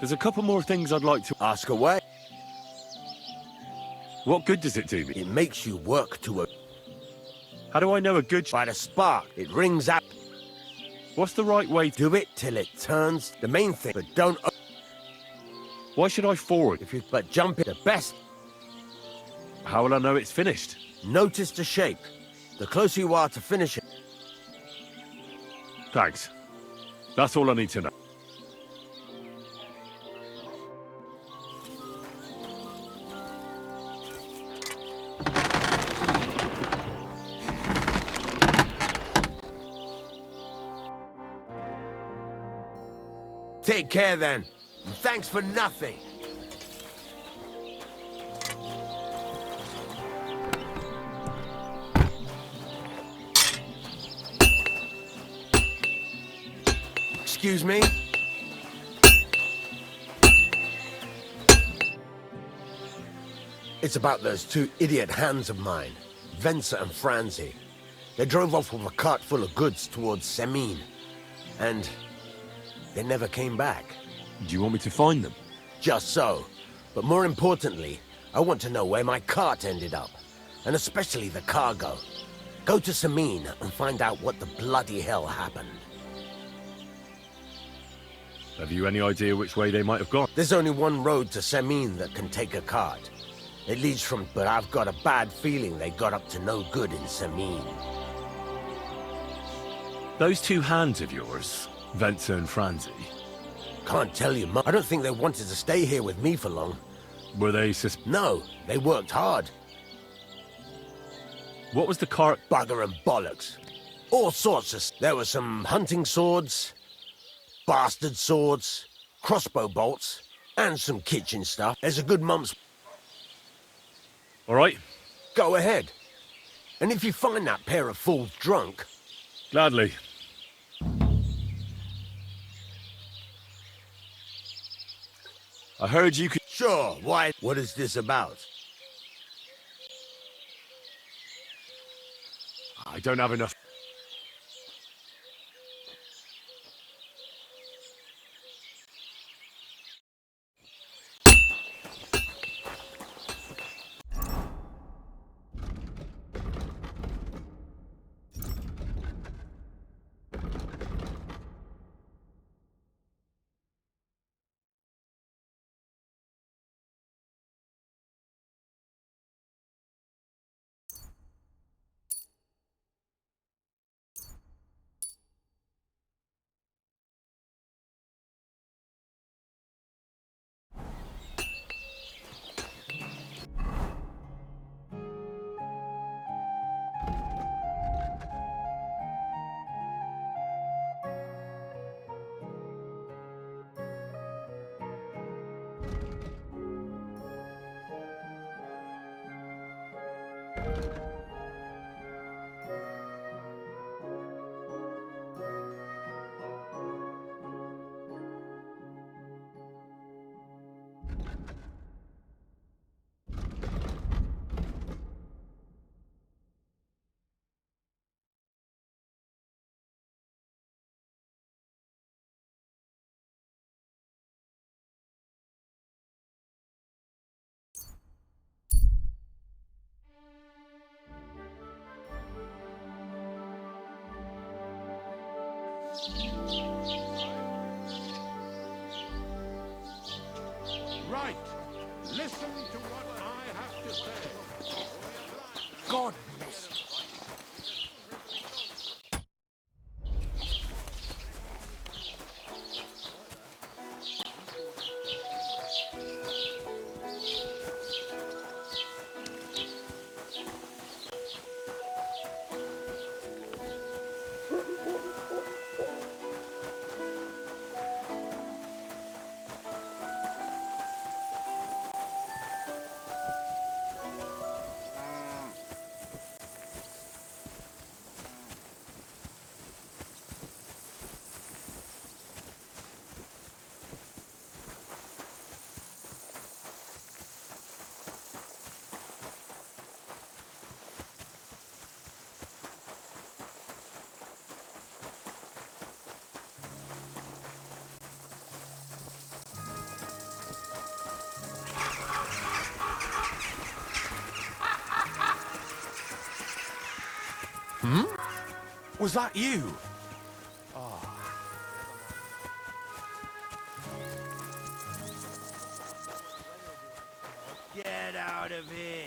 There's a couple more things I'd like to Ask away. What good does it do me? It makes you work to a... How do I know a good By the spark, it rings out. What's the right way to... Do it till it turns. The main thing, but don't... Why should I forward? If you... But jump in the best. How will I know it's finished? Notice the shape. The closer you are to finish it. Thanks. That's all I need to know. Take care then. And thanks for nothing. Excuse me? It's about those two idiot hands of mine, Venser and Franzi. They drove off with a cart full of goods towards Semine, and they never came back. Do you want me to find them? Just so. But more importantly, I want to know where my cart ended up, and especially the cargo. Go to Semine and find out what the bloody hell happened. Have you any idea which way they might have gone? There's only one road to Semine that can take a cart. It leads from... But I've got a bad feeling they got up to no good in Semine. Those two hands of yours, Venser and Franzi, Can't tell you much. I don't think they wanted to stay here with me for long. were they No, they worked hard. What was the cart? Bugger and bollocks. All sorts of... There were some hunting swords, bastard swords, crossbow bolts, and some kitchen stuff. There's a good month's... All right. Go ahead. And if you find that pair of fools drunk... Gladly. I heard you could... Sure, why? What is this about? I don't have enough... Right. Listen to what I have to say. God bless you. Was that you? Get out of here!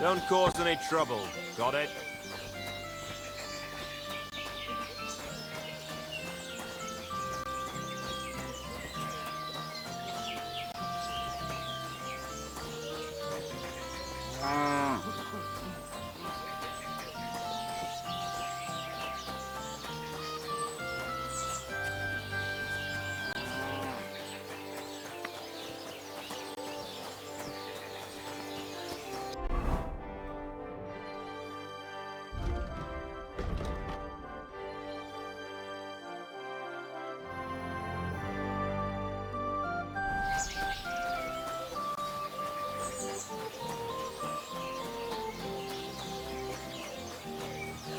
Don't cause any trouble. Got it?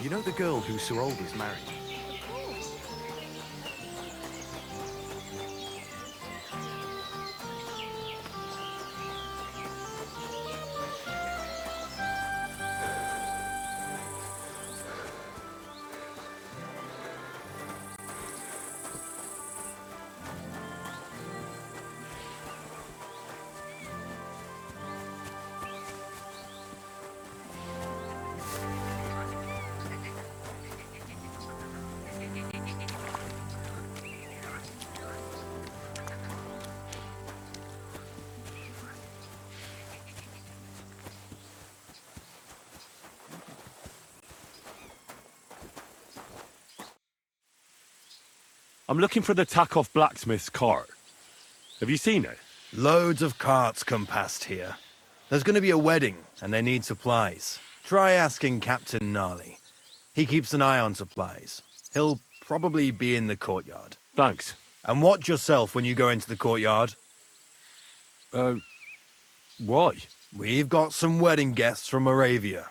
You know the girl who Sir Older's married? I'm looking for the tack-off blacksmith's cart. Have you seen it? Loads of carts come past here. There's going to be a wedding, and they need supplies. Try asking Captain Gnarly. He keeps an eye on supplies. He'll probably be in the courtyard. Thanks. And watch yourself when you go into the courtyard. Why? We've got some wedding guests from Moravia.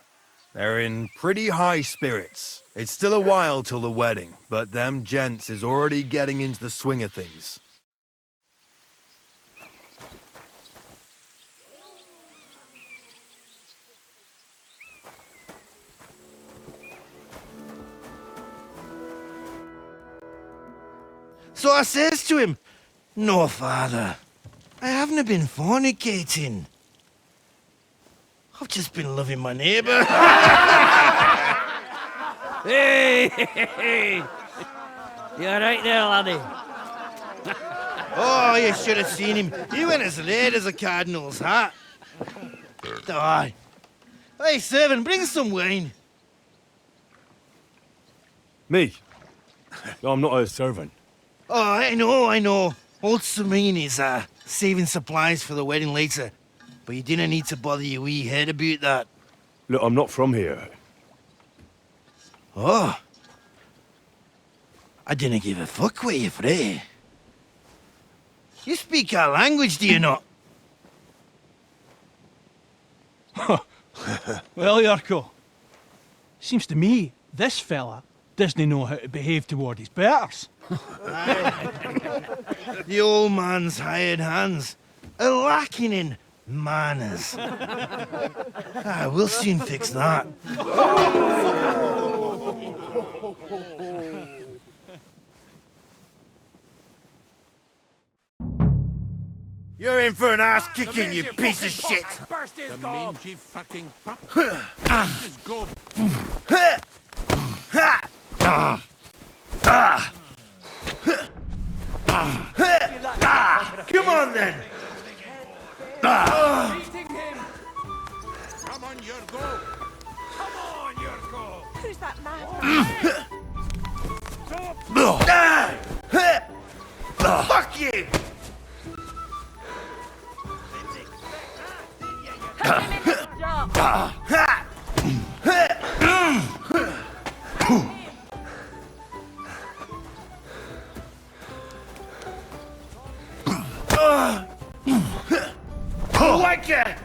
They're in pretty high spirits. It's still a while till the wedding, but them gents is already getting into the swing of things. So I says to him, "No, father, I haven't been fornicating. I've just been loving my neighbour." Hey! You alright there, laddie? Oh, you should have seen him. He went as red as a cardinal's hat. Aye. Hey, servant, bring some wine. Me? I'm not a servant. Oh, I know. Old Samine is saving supplies for the wedding later. But you didn't need to bother your wee head about that. Look, I'm not from here. Oh. I didn't give a fuck what you fray. You speak our language, do you not? Well, Yarko, seems to me this fella doesn't know how to behave toward his betters. The old man's hired hands are lacking in manners. We'll soon fix that. You're in for an ass kicking, you piece of shit! The mangy fucking pup. Let's go. Come on then! Come on, Yurko. Who's that man? Fuck you! Like it!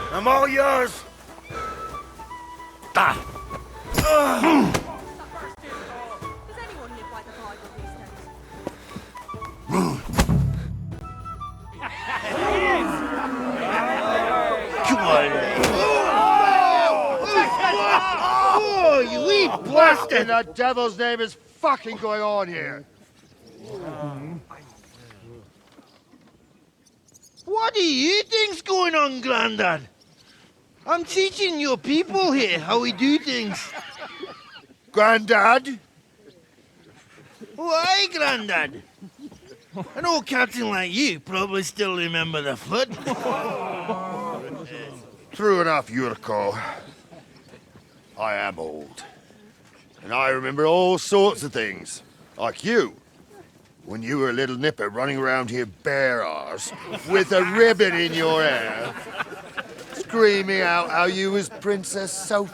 I'm all yours. Does anyone live by the Bible these days? Come on. blast What in the devil's name is fucking going on here? What do you think's going on, Grandad? I'm teaching your people here how we do things. Grandad? Why, Grandad? An old captain like you probably still remember the flood. True enough, Yurko. I am old. And I remember all sorts of things. Like you. When you were a little nipper running around here bare arse, with a ribbon in your hair, screaming out how you was Princess Sophie.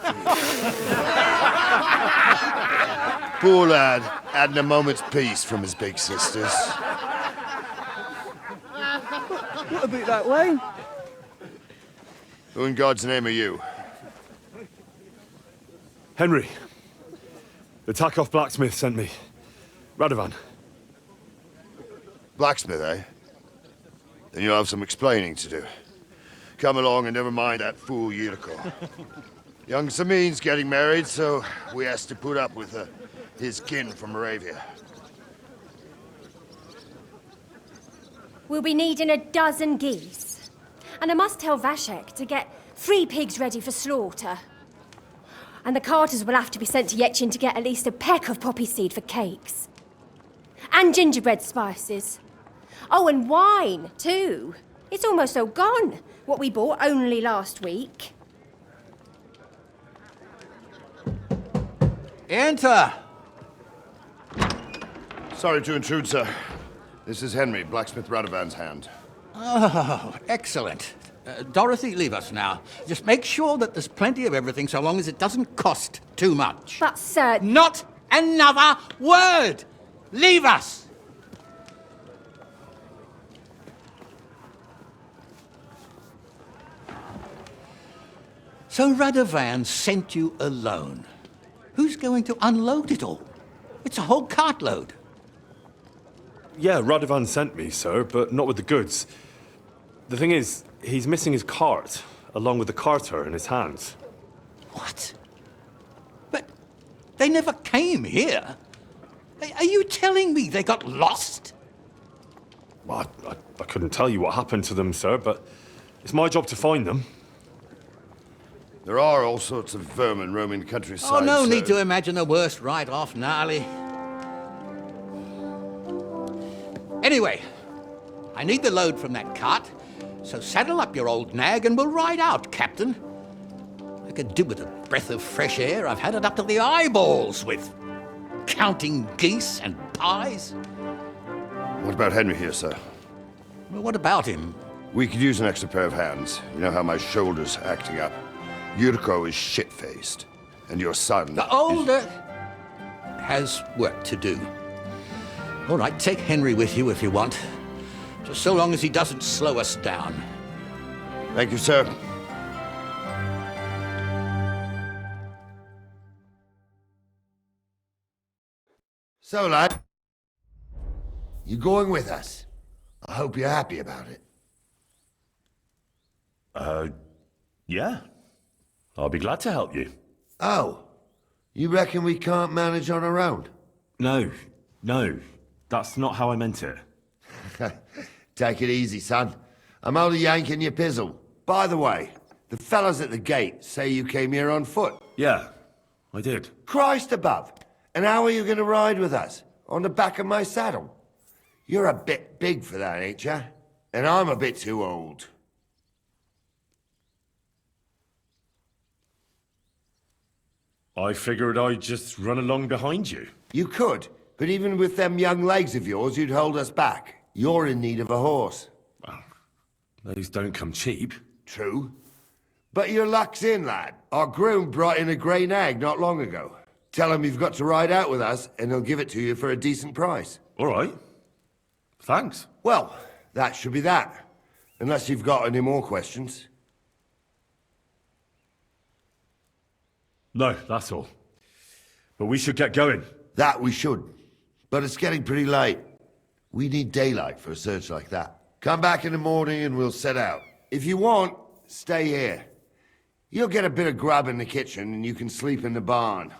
Poor lad, hadn't a moment's peace from his big sisters. What about that wine? Who in God's name are you? Henry. The Takeoff Blacksmith sent me. Radovan. Blacksmith, eh? Then you'll have some explaining to do. Come along and never mind that fool Yurko. Young Samin's getting married, so we has to put up with his kin from Moravia. We'll be needing a dozen geese. And I must tell Vashek to get 3 pigs ready for slaughter. And the carters will have to be sent to Yetchin to get at least a peck of poppy seed for cakes. And gingerbread spices. Oh, and wine, too. It's almost all gone, what we bought only last week. Enter! Sorry to intrude, sir. This is Henry, Blacksmith Radovan's hand. Oh, excellent. Dorothy, leave us now. Just make sure that there's plenty of everything so long as it doesn't cost too much. But, sir... Not another word! Leave us! So Radovan sent you alone. Who's going to unload it all? It's a whole cartload. Yeah, Radovan sent me, sir, but not with the goods. The thing is, he's missing his cart, along with the carter in his hands. What? But they never came here. Are you telling me they got lost? Well, I couldn't tell you what happened to them, sir, but it's my job to find them. There are all sorts of vermin roaming the countryside. Oh, no sir. need to imagine the worst right off, gnarly. Anyway, I need the load from that cart, so saddle up your old nag and we'll ride out, Captain. I could do with a breath of fresh air. I've had it up to the eyeballs with counting geese and pies. What about Henry here, sir? Well, what about him? We could use an extra pair of hands. You know how my shoulder's acting up. Yurko is shit-faced, and your son... The older has work to do. All right, take Henry with you if you want. Just so long as he doesn't slow us down. Thank you, sir. So, lad, you going with us? I hope you're happy about it. Yeah. I'll be glad to help you. Oh, you reckon we can't manage on our own? No. That's not how I meant it. Take it easy, son. I'm only yanking your pizzle. By the way, the fellas at the gate say you came here on foot. Yeah, I did. Christ above! And how are you going to ride with us? On the back of my saddle? You're a bit big for that, ain't ya? And I'm a bit too old. I figured I'd just run along behind you. You could, but even with them young legs of yours, you'd hold us back. You're in need of a horse. Well, those don't come cheap. True. But your luck's in, lad. Our groom brought in a grey nag not long ago. Tell him you've got to ride out with us, and he'll give it to you for a decent price. All right. Thanks. Well, that should be that. Unless you've got any more questions. No, that's all. But we should get going. That we should. But it's getting pretty late. We need daylight for a search like that. Come back in the morning and we'll set out. If you want, stay here. You'll get a bit of grub in the kitchen and you can sleep in the barn.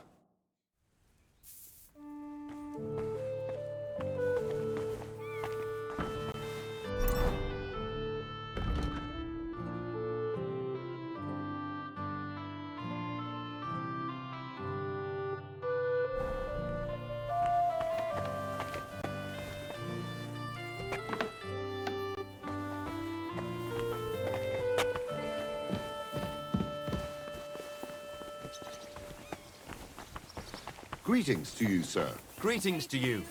Greetings to you, sir. Greetings to you.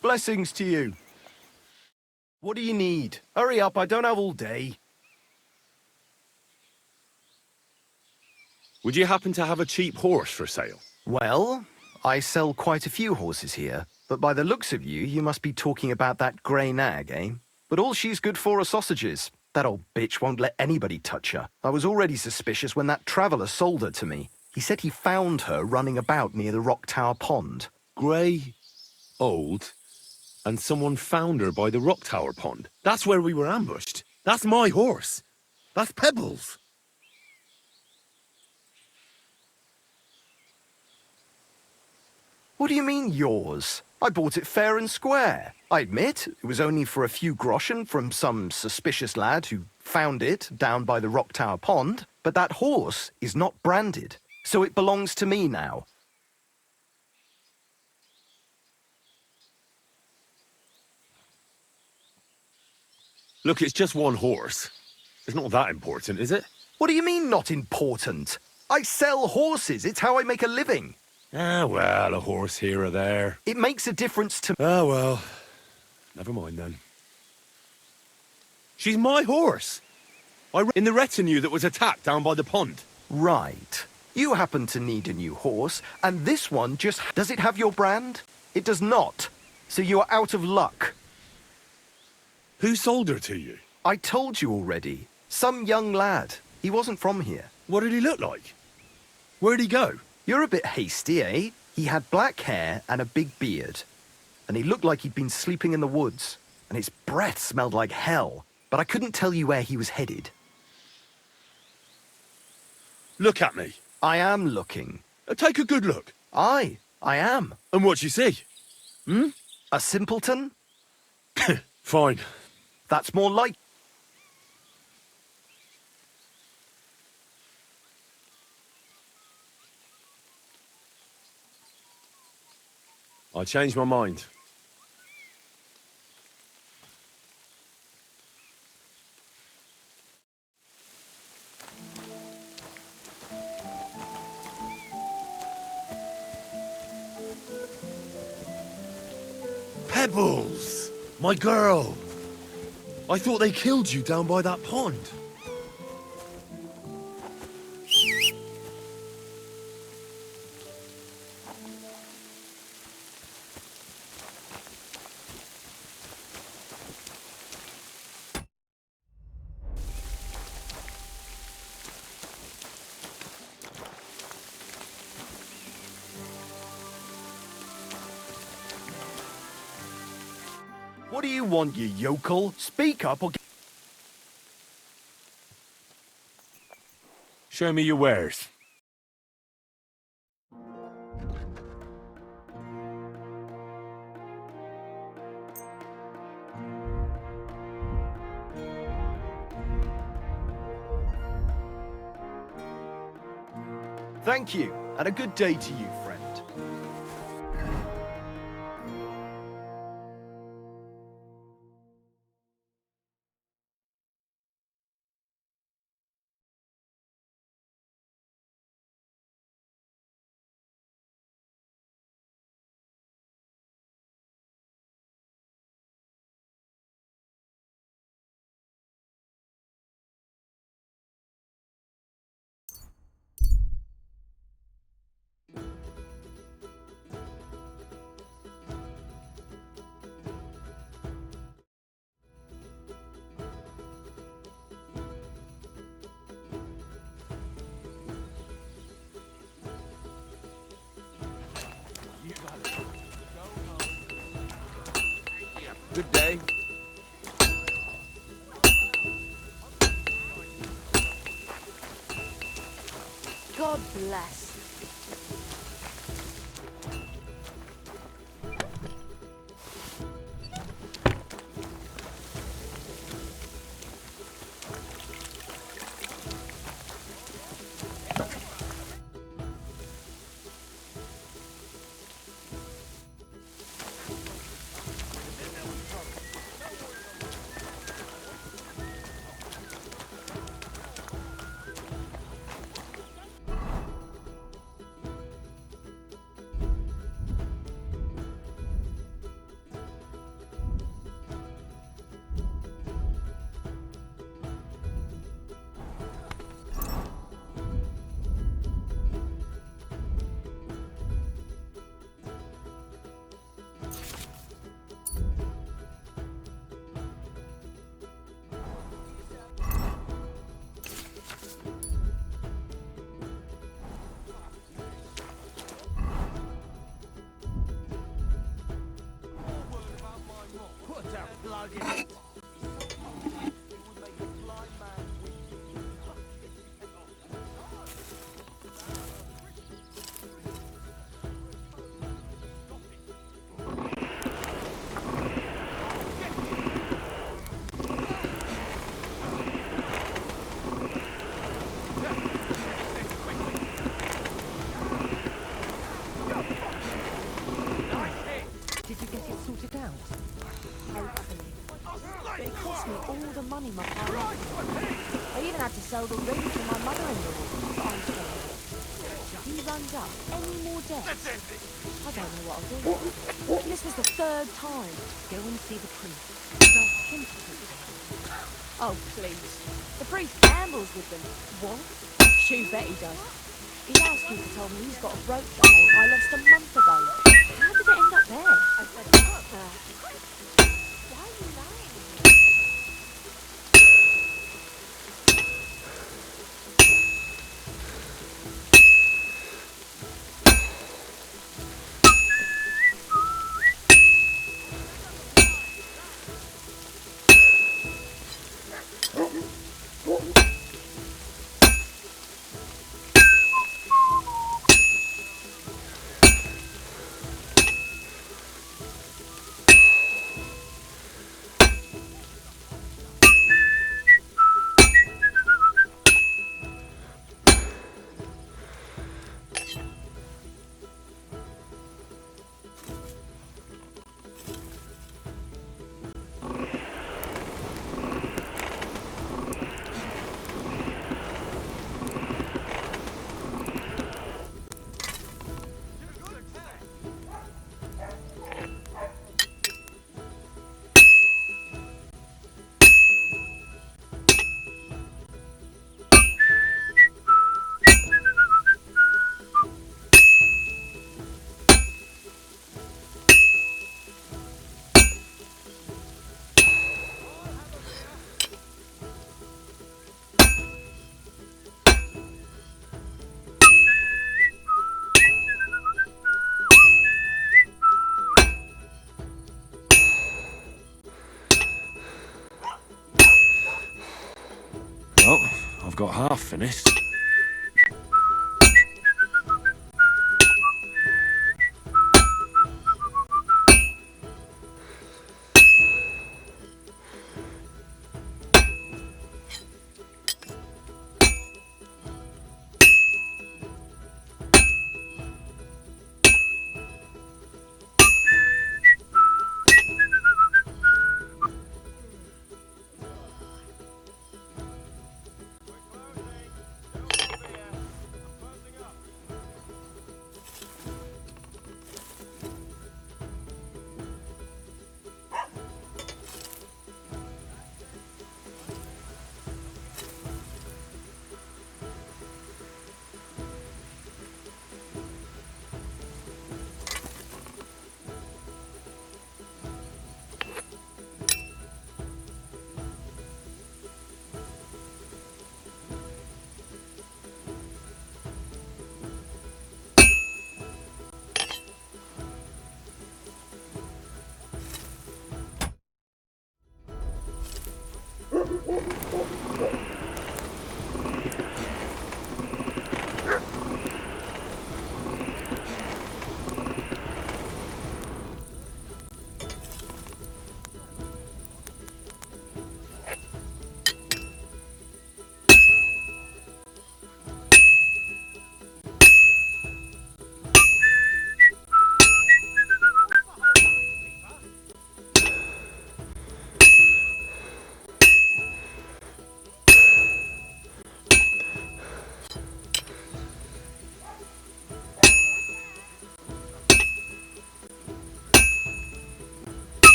Blessings to you. What do you need? Hurry up, I don't have all day. Would you happen to have a cheap horse for sale? Well, I sell quite a few horses here, but by the looks of you, you must be talking about that grey nag, eh? But all she's good for are sausages. That old bitch won't let anybody touch her. I was already suspicious when that traveller sold her to me. He said he found her running about near the Rock Tower Pond. Grey, old, and someone found her by the Rock Tower Pond. That's where we were ambushed. That's my horse. That's Pebbles. What do you mean, yours? I bought it fair and square. I admit, it was only for a few groschen from some suspicious lad who found it down by the Rock Tower Pond, but that horse is not branded, so it belongs to me now. Look, it's just one horse. It's not that important, is it? What do you mean, not important? I sell horses. It's how I make a living. Ah, well, a horse here or there. It makes a difference to... Ah, well. Never mind, then. She's my horse. In the retinue that was attacked down by the pond. Right. You happen to need a new horse, and this one just... Does it have your brand? It does not. So you are out of luck. Who sold her to you? I told you already. Some young lad. He wasn't from here. What did he look like? Where'd he go? You're a bit hasty, eh? He had black hair and a big beard. And he looked like he'd been sleeping in the woods. And his breath smelled like hell. But I couldn't tell you where he was headed. Look at me. I am looking. Take a good look. Aye, I am. And what you see? A simpleton? Fine. That's more like... I changed my mind. Pebbles! My girl! I thought they killed you down by that pond. What do you want, you yokel? Speak up or... Show me your wares. Thank you, and a good day to you, friend. God bless. Sell the ring to my mother-in-law. If he runs up any more debts, I don't know what I'll do. This was the third time. Go and see the priest. Ask him to put it down. Oh, please. The priest gambles with them. What? You bet he does. His housekeeper told me he's got a brooch at home I lost a month ago. How did it end up there? I said, why are you lying? Well, I've got half finished.